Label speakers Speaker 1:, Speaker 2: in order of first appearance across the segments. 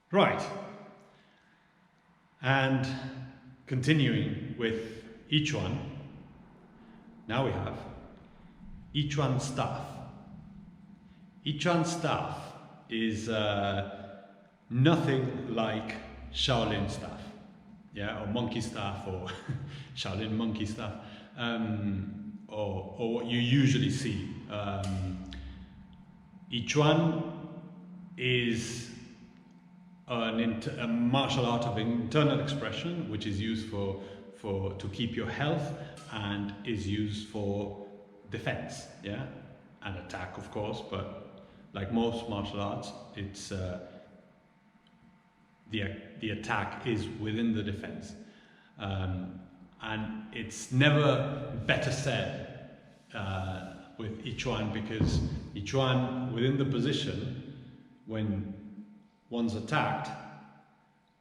Speaker 1: Right, and continuing with I Chuan, now we have I Chuan staff. I Chuan staff is nothing like Shaolin staff, yeah, or monkey staff, or Shaolin monkey staff, or what you usually see. I Chuan is a martial art of internal expression, which is used to keep your health and is used for defense, yeah, and attack, of course. But like most martial arts, it's the attack is within the defense, and it's never better said with I Chuan, because I Chuan, within the position, when one's attacked,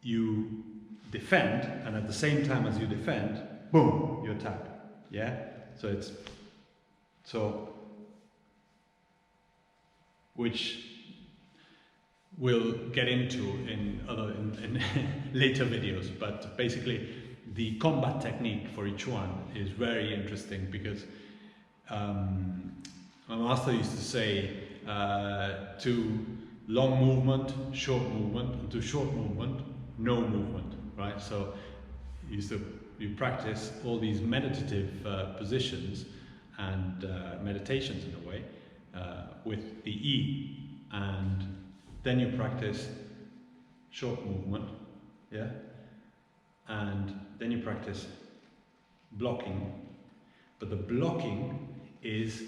Speaker 1: you defend, and at the same time as you defend, boom, you attack. Yeah, which we'll get into in later videos. But basically, the combat technique for I Chuan is very interesting, because my master used to say to long movement, short movement, and to short movement, no movement, right? So you practice all these meditative positions and meditations in a way with the I, and then you practice short movement, yeah, and then you practice blocking, but the blocking is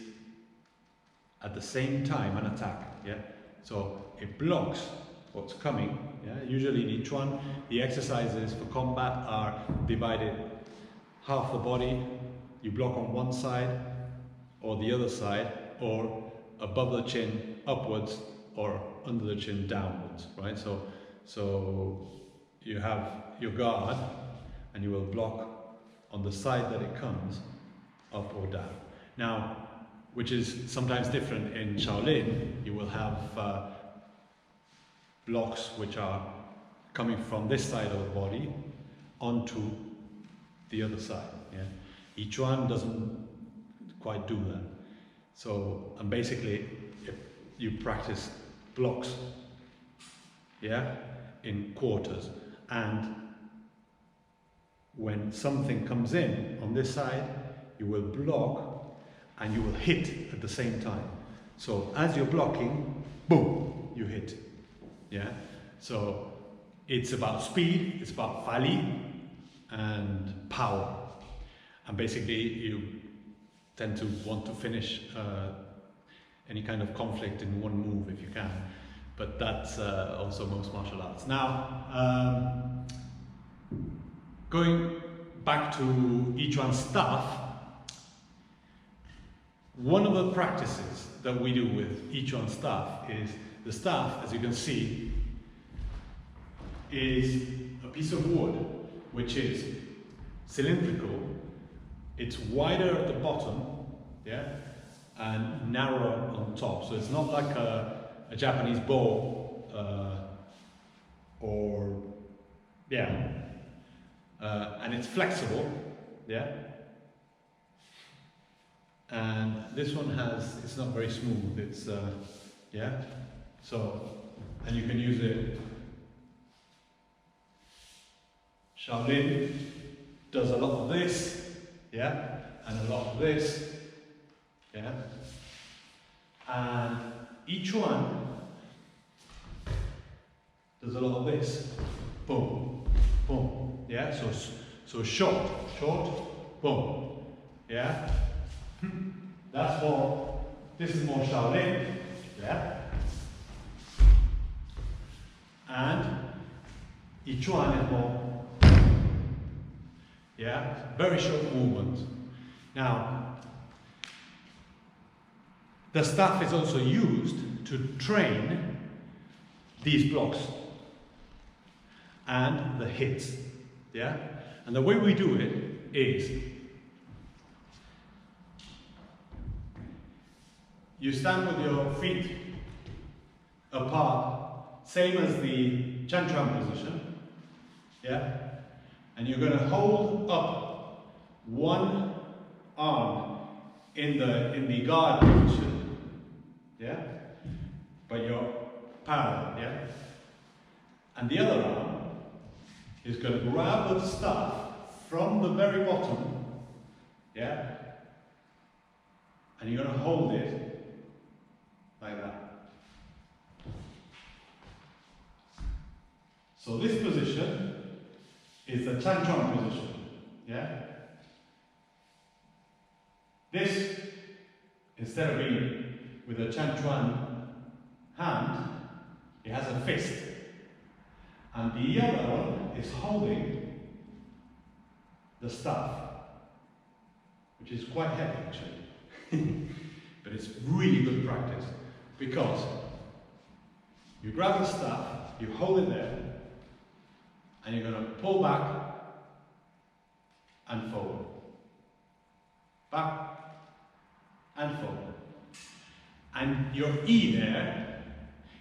Speaker 1: at the same time an attack, yeah. So it blocks what's coming. Yeah? Usually in I Chuan, the exercises for combat are divided half the body, you block on one side or the other side, or above the chin upwards or under the chin downwards, right? So you have your guard and you will block on the side that it comes, up or down. Now, which is sometimes different in Shaolin, you will have blocks which are coming from this side of the body onto the other side. Yeah? I Chuan doesn't quite do that. So, and basically, if you practice blocks, yeah, in quarters, and when something comes in on this side, you will block and you will hit at the same time. So as you're blocking, boom, you hit. Yeah. So it's about speed, it's about fali and power. And basically you tend to want to finish any kind of conflict in one move if you can. But that's also most martial arts. Now, going back to I Chuan staff, one of the practices that we do with I Chuan staff is, the staff, as you can see, is a piece of wood which is cylindrical. It's wider at the bottom, yeah, and narrower on top. So it's not like a Japanese bow, or yeah, and it's flexible, yeah. And this one it's not very smooth, it's, yeah, so, and you can use it. Shaolin does a lot of this, yeah, and a lot of this, yeah, and I Chuan does a lot of this, boom, boom, yeah, so short, boom, yeah. This is more Shaolin, yeah? And I Chuan is more, yeah? Very short movement. Now, the staff is also used to train these blocks and the hits, yeah? And the way we do it is, you stand with your feet apart, same as the Chan Chuan position, yeah? And you're going to hold up one arm in the guard position, yeah? But you're parallel, yeah? And the other arm is going to grab the staff from the very bottom, yeah? And you're going to hold it like that. So this position is the Chan Chuan position, yeah? This, instead of being with a Chan Chuan hand, it has a fist. And the other one is holding the staff, which is quite heavy actually. But it's really good practice, because you grab the staff, you hold it there, and you're going to pull back and forward. Back and forward. And your E there,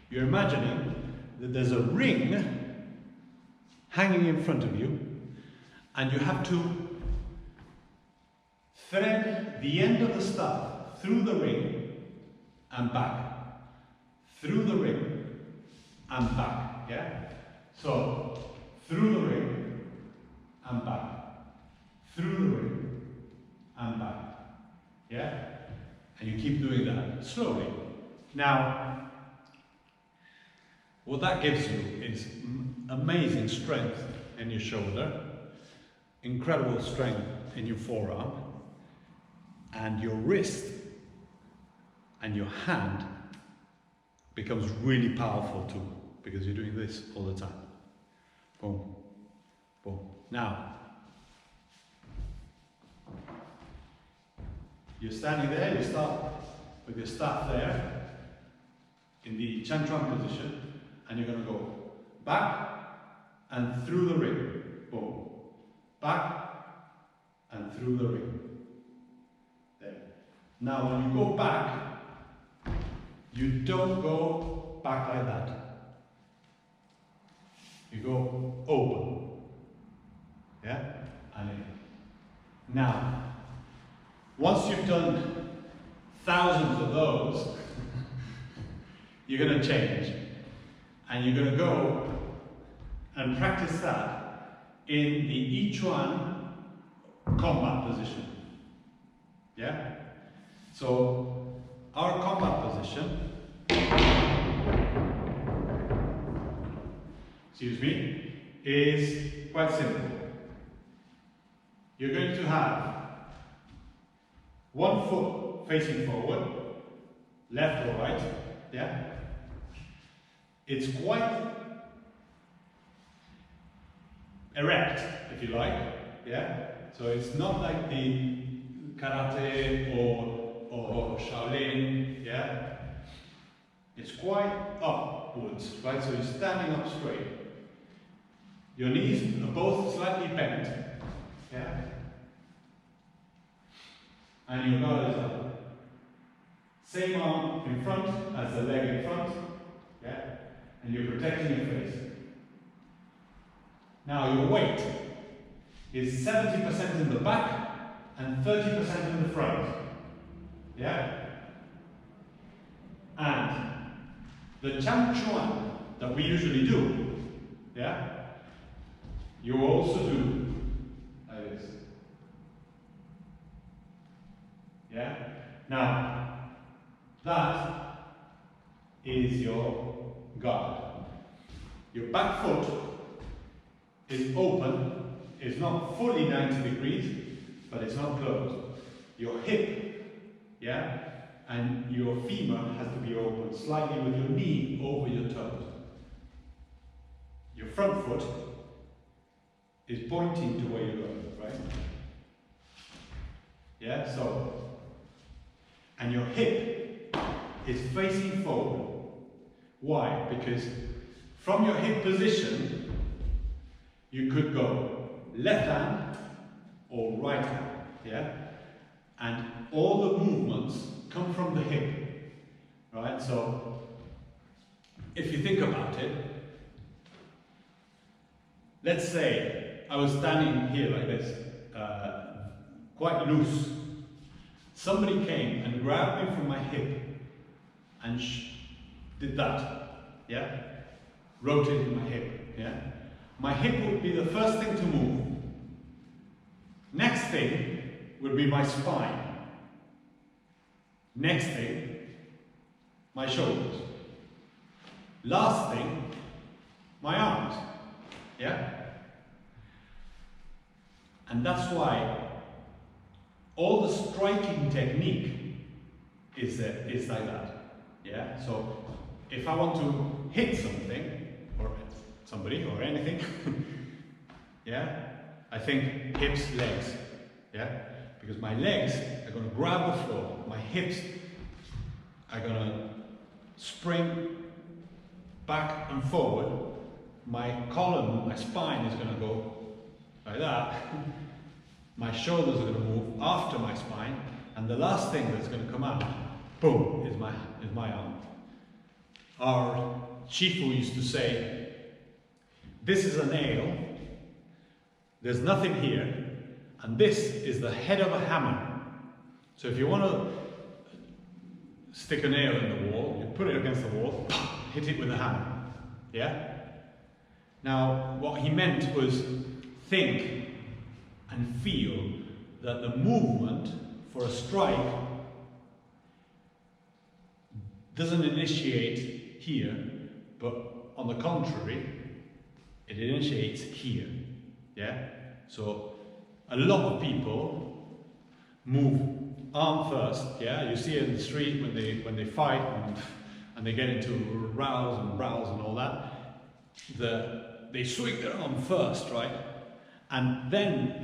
Speaker 1: you're imagining that there's a ring hanging in front of you, and you have to thread the end of the staff through the ring and back. Through the ring and back, yeah? So, through the ring and back. Through the ring and back, yeah? And you keep doing that slowly. Now, what that gives you is amazing strength in your shoulder, incredible strength in your forearm, and your wrist and your hand becomes really powerful too, because you're doing this all the time. Boom, boom. Now, you're standing there, you start with your staff there in the Chan Chuan position, and you're going to go back and through the ring. Boom. Back and through the ring. There. Now when you go back, you don't go back like that. You go open. Yeah? And in. Now, once you've done thousands of those, you're going to change. And you're going to go and practice that in the I Chuan combat position. Yeah? So, our combat position, excuse me, is quite simple. You're going to have one foot facing forward, left or right, yeah? It's quite erect, if you like, yeah? So it's not like the karate or Shaolin, yeah? It's quite upwards, right? So you're standing up straight. Your knees are both slightly bent, yeah? And your guard is up. Same arm in front as the leg in front, yeah? And you're protecting your face. Now your weight is 70% in the back and 30% in the front. Yeah? And the Chan Chuan that we usually do, yeah? You also do like this. Yeah? Now, that is your guard. Your back foot is open, it's not fully 90 degrees, but it's not closed. Your hip, yeah, and your femur has to be open slightly with your knee over your toes. Your front foot is pointing to where you're going, right? Yeah, so, and your hip is facing forward. Why? Because from your hip position, you could go left hand or right hand, yeah? And all the movements come from the hip, right? So, if you think about it, let's say I was standing here like this, quite loose. Somebody came and grabbed me from my hip and did that, yeah? Rotated my hip, yeah? My hip would be the first thing to move. Next thing would be my spine. Next thing, my shoulders. Last thing, my arms, yeah? And that's why all the striking technique is like that, yeah? So if I want to hit something, or somebody, or anything, yeah? I think hips, legs, yeah? Because my legs are going to grab the floor, my hips are going to spring back and forward, my column, my spine is going to go like that, my shoulders are going to move after my spine, and the last thing that's going to come out, boom, is my arm. Our Shifu used to say, this is a nail, there's nothing here, and this is the head of a hammer. So if you want to stick a nail in the wall, you put it against the wall, hit it with a hammer, yeah? Now, what he meant was think and feel that the movement for a strike doesn't initiate here, but on the contrary, it initiates here, yeah? So a lot of people move arm first, yeah? You see it in the street when they fight and they get into rows and all that. They swing their arm first, right? And then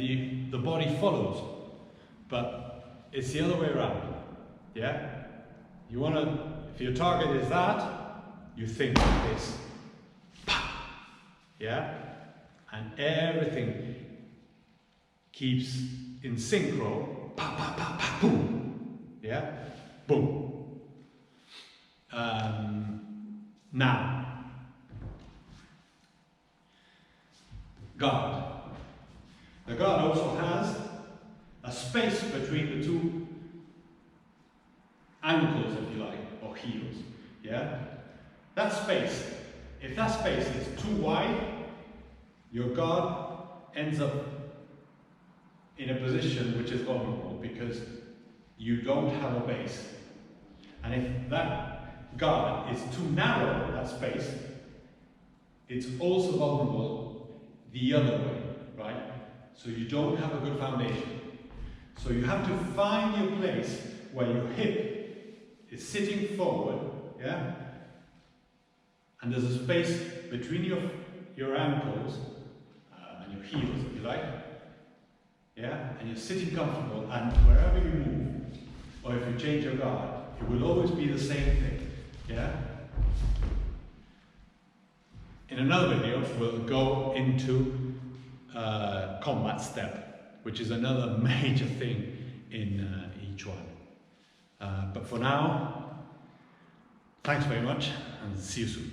Speaker 1: the body follows. But it's the other way around, yeah? You want to, if your target is that, you think like this, yeah? And everything keeps in synchro, pa pa pa pa boom, yeah, boom. Now, guard. The guard also has a space between the two ankles, if you like, or heels, yeah. That space, if that space is too wide, your guard ends up in a position which is vulnerable because you don't have a base. And if that guard is too narrow, that space, it's also vulnerable the other way, right? So you don't have a good foundation. So you have to find your place where your hip is sitting forward, yeah? And there's a space between your ankles and your heels, if you like. Yeah, and you're sitting comfortable, and wherever you move, or if you change your guard, it will always be the same thing. Yeah? In another video, we'll go into combat step, which is another major thing in I Chuan. But for now, thanks very much, and see you soon.